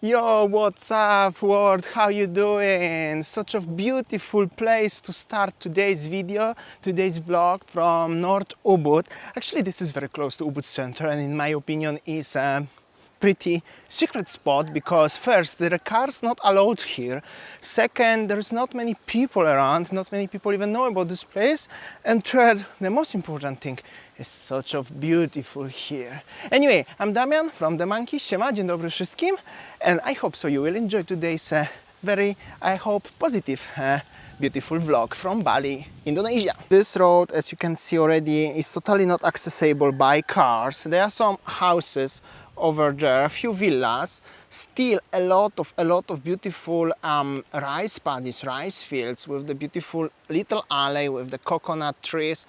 Yo, what's up world? How you doing? Such a beautiful place to start today's video, today's vlog from North Ubud. Actually, this is very close to Ubud center and in my opinion is a pretty secret spot because first, there are cars not allowed here. Second, there's not many people around, not many people even know about this place. And third, the most important thing, is such a beautiful here. Anyway, I'm Damian from TheMonkeys. Siema, dzień dobry wszystkim. And I hope so you will enjoy today's very, I hope, positive, beautiful vlog from Bali, Indonesia. This road, as you can see already, is totally not accessible by cars. There are some houses over there, a few villas, still a lot of beautiful rice paddies, rice fields with the beautiful little alley with the coconut trees.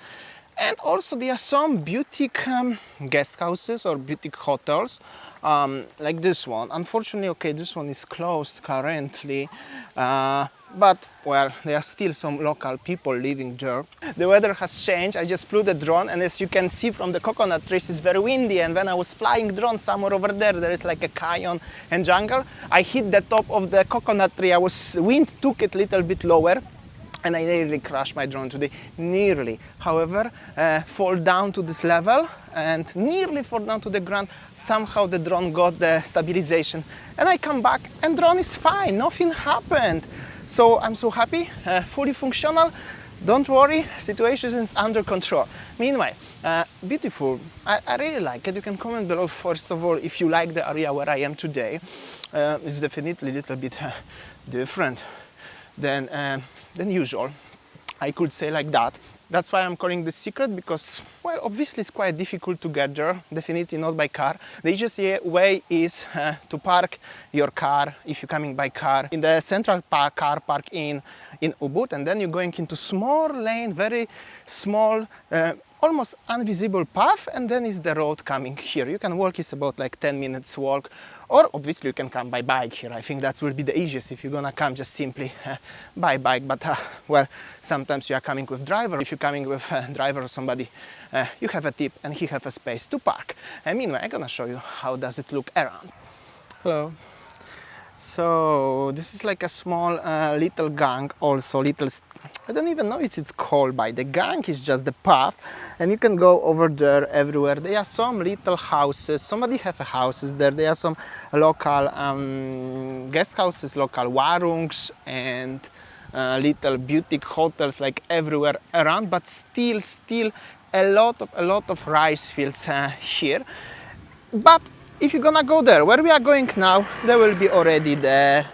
And also there are some boutique guest houses or boutique hotels like this one. Unfortunately, okay, this one is closed currently, but well, there are still some local people living there. The weather has changed. I just flew the drone, and as you can see from the coconut trees, it's very windy. And when I was flying drone somewhere over there, there is like a canyon and jungle. I hit the top of the coconut tree. Wind took it a little bit lower, and I nearly crashed my drone today, nearly. However, fall down to this level and nearly fall down to the ground. Somehow the drone got the stabilization and I come back and drone is fine, nothing happened. So I'm so happy, fully functional. Don't worry, situation is under control. Meanwhile, beautiful, I really like it. You can comment below first of all if you like the area where I am today. It's definitely a little bit different than usual, I could say like that. That's why I'm calling this secret, because well, obviously it's quite difficult to get there, definitely not by car. The easiest way is to park your car, if you're coming by car, in the central car park in Ubud, and then you're going into small lane, very small, almost invisible path, and then is the road coming here. You can walk, it's about like 10 minutes walk, or obviously you can come by bike here. I think that will be the easiest if you're gonna come just simply by bike, but well, sometimes you are coming with driver. If you're coming with driver or somebody, you have a tip and he have a space to park. And meanwhile, I'm gonna show you how does it look around. Hello. So this is like a small little gang, also little, I don't even know if it's called by the gang, it's just the path, and you can go over there everywhere. There are some little houses, somebody have a houses there. There are some local guest houses, local warungs, and little boutique hotels like everywhere around, but still a lot of rice fields here. But if you're gonna go there, where we are going now, there will be already the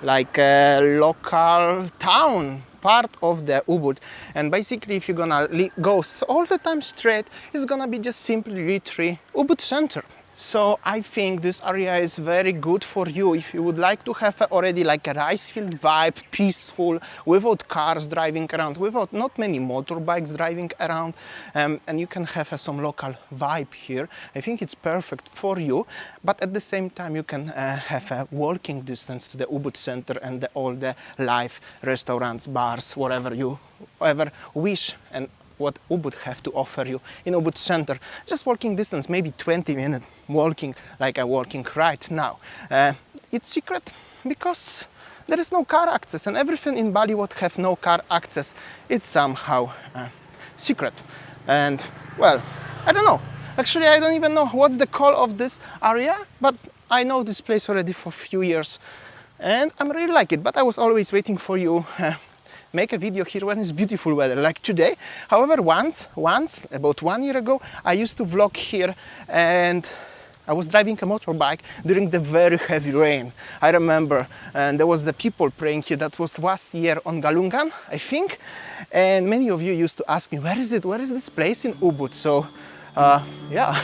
like local town part of the Ubud, and basically if you're gonna go all the time straight, it's gonna be just simply literally Ubud center. So I think this area is very good for you if you would like to have already like a rice field vibe, peaceful, without cars driving around, without not many motorbikes driving around, and you can have some local vibe here. I think it's perfect for you, but at the same time you can have a walking distance to the Ubud center and all the live restaurants, bars, whatever you ever wish, and what Ubud have to offer you in Ubud center. Just walking distance, maybe 20-minute walking, like I'm walking right now. It's secret because there is no car access, and everything in Bali what have no car access, it's somehow secret. And well, I don't know. Actually, I don't even know what's the call of this area, but I know this place already for a few years and I really like it. But I was always waiting for you make a video here when it's beautiful weather like today. However, once about 1 year ago, I used to vlog here and I was driving a motorbike during the very heavy rain. I remember, and there was the people praying here. That was last year on Galungan, I think. And many of you used to ask me, where is it? Where is this place in Ubud? So, yeah.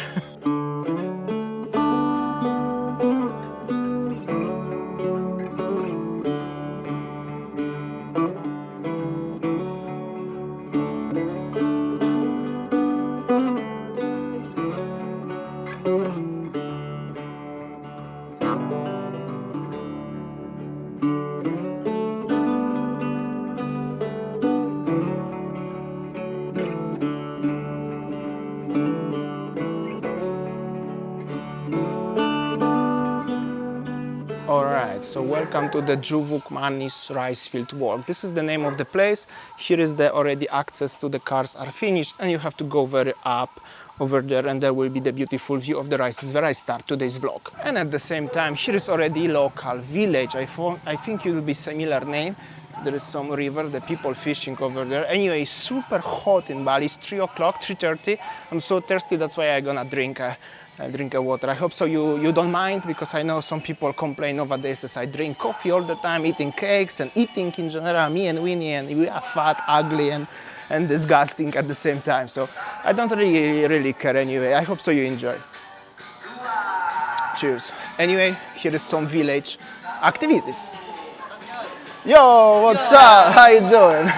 Alright, so welcome to the Juvuk Manis rice field walk. This is the name of the place. Here is the already access to the cars are finished, and you have to go very up over there, and there will be the beautiful view of the rices where I start today's vlog. And at the same time, here is already local village. I think it will be similar name. There is some river, the people fishing over there. Anyway, super hot in Bali. It's 3 o'clock, 3:30. I'm so thirsty, that's why I'm gonna drink a water. I hope so you don't mind, because I know some people complain nowadays as I drink coffee all the time, eating cakes and eating in general, me and Winnie, and we are fat, ugly and disgusting at the same time. So I don't really care anyway. I hope so you enjoy. Cheers. Anyway, here is some village activities. Yo, what's up? How you doing?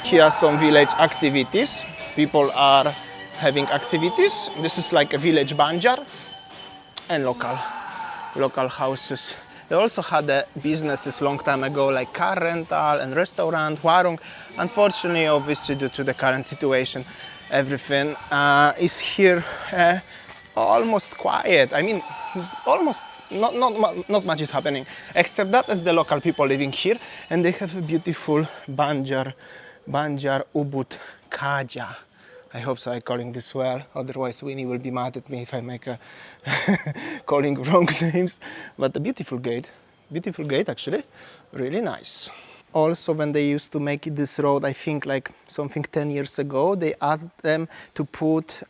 Here are some village activities. People are having activities. This is like a village banjar and local houses. They also had businesses long time ago, like car rental and restaurant, warung. Unfortunately, obviously, due to the current situation, everything is here almost quiet. I mean, almost not much is happening, except that as the local people living here, and they have a beautiful banjar Ubud kaja. I hope so I'm calling this well, otherwise Winnie will be mad at me if I make a calling wrong names. But a beautiful gate actually, really nice. Also, when they used to make this road, I think like something 10 years ago, they asked them to put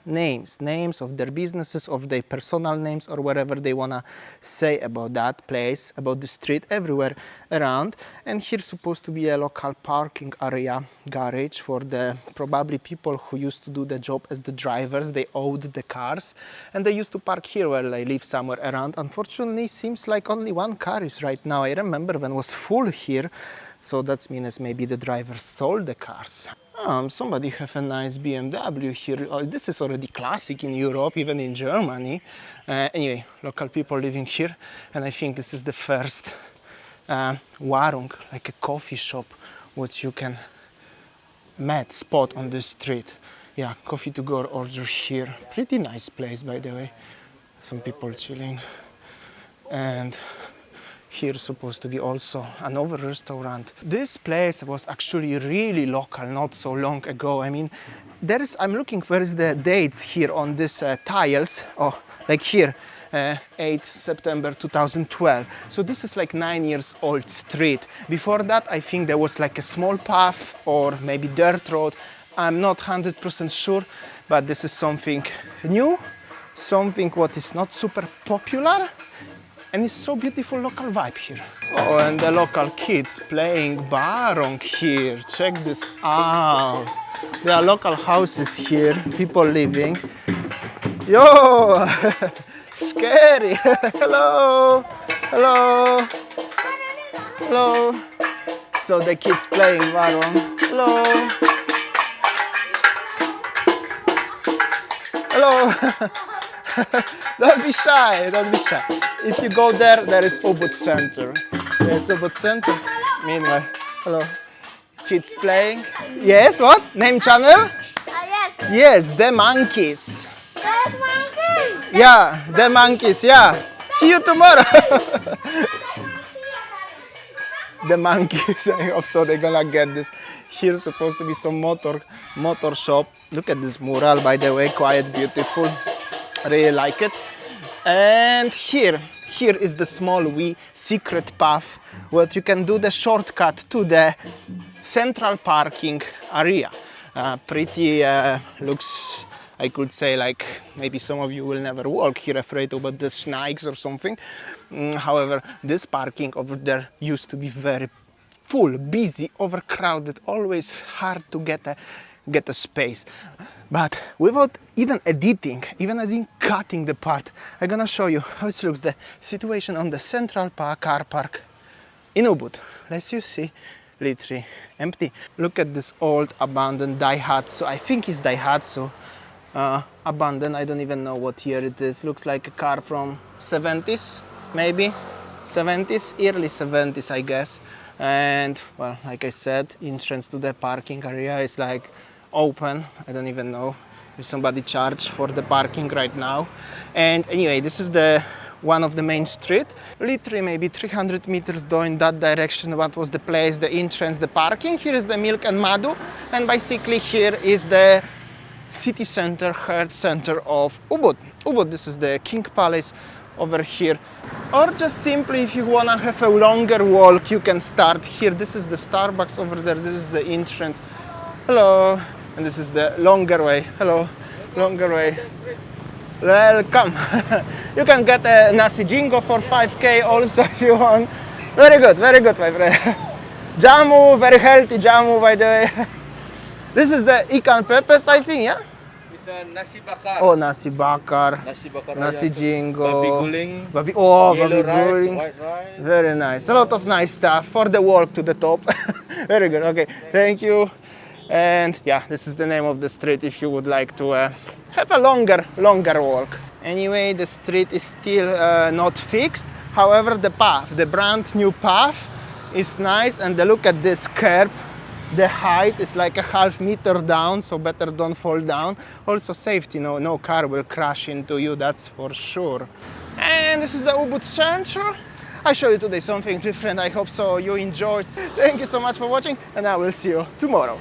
names of their businesses, of their personal names, or whatever they wanna say about that place, about the street, everywhere around. And here's supposed to be a local parking area, garage for the probably people who used to do the job as the drivers. They owned the cars, and they used to park here where they live somewhere around. Unfortunately, seems like only one car is right now. I remember when it was full here. So that means maybe the drivers sold the cars. Somebody have a nice BMW here. Oh, this is already classic in Europe, even in Germany. Anyway, local people living here, and I think this is the first warung, like a coffee shop, what you can spot on the street. Yeah, coffee to go order here. Pretty nice place, by the way. Some people chilling, and here supposed to be also another restaurant. This place was actually really local not so long ago. I mean, I'm looking where is the dates here on this tiles. Oh, like here, 8 September 2012. So this is like 9 years old street. Before that, I think there was like a small path or maybe dirt road. I'm not 100% sure, but this is something new, something what is not super popular. And it's so beautiful local vibe here. Oh, and the local kids playing barong here. Check this out. There are local houses here, people living. Yo, scary. Hello, hello, hello. So the kids playing barong. Hello. Hello. Don't be shy, don't be shy. If you go there, there is Ubud Center. There's Ubud Center. Meanwhile, hello. Kids playing. Yes, what? Name channel? Yes. Yes, TheMonkeys. TheMonkeys. Yeah, TheMonkeys, yeah. See you tomorrow. TheMonkeys, I hope so they're gonna get this. Here's supposed to be some motor shop. Look at this mural, by the way, quite beautiful. I really like it. And here is the small wee secret path where you can do the shortcut to the central parking area. Pretty looks, I could say, like maybe some of you will never walk here afraid about the snakes or something. However, this parking over there used to be very full, busy, overcrowded, always hard to get a space. But without even editing, cutting the part, I'm gonna show you how it looks, the situation on the central car park in Ubud. Let's you see, literally empty. Look at this old abandoned Daihatsu. I think it's Daihatsu. Abandoned, I don't even know what year it is. Looks like a car from 70s, maybe 70s, early 70s, I guess. And well, like I said, entrance to the parking area is like open. I don't even know if somebody charged for the parking right now. And anyway, this is the one of the main street. Literally maybe 300 meters though in that direction. What was the place, the entrance, the parking. Here is the Milk and Madu, and basically here is the city center, heart center of Ubud. Ubud, this is the King Palace over here. Or just simply if you wanna have a longer walk, you can start here. This is the Starbucks over there, this is the entrance. Hello. And this is the longer way. Hello, longer way. Welcome. You can get a nasi jingo for 5k also if you want. Very good, my friend. Jamu, very healthy jamu by the way. This is the ikan pepes, I think, yeah? It's a nasi bakar. Oh, nasi bakar, Nasi bakar. nasi jingo, Babi guling. babi Yellow rice, guling. white rice. Very nice. A lot of nice stuff for the walk to the top. Very good. Okay, thank you. And yeah, this is the name of the street if you would like to have a longer walk. Anyway, the street is still not fixed. However, the path, the brand new path is nice, and look at this curb. The height is like a half meter down, so better don't fall down. Also safety, no car will crash into you, that's for sure. And this is the Ubud Central. I show you today something different. I hope so you enjoyed. Thank you so much for watching, and I will see you tomorrow.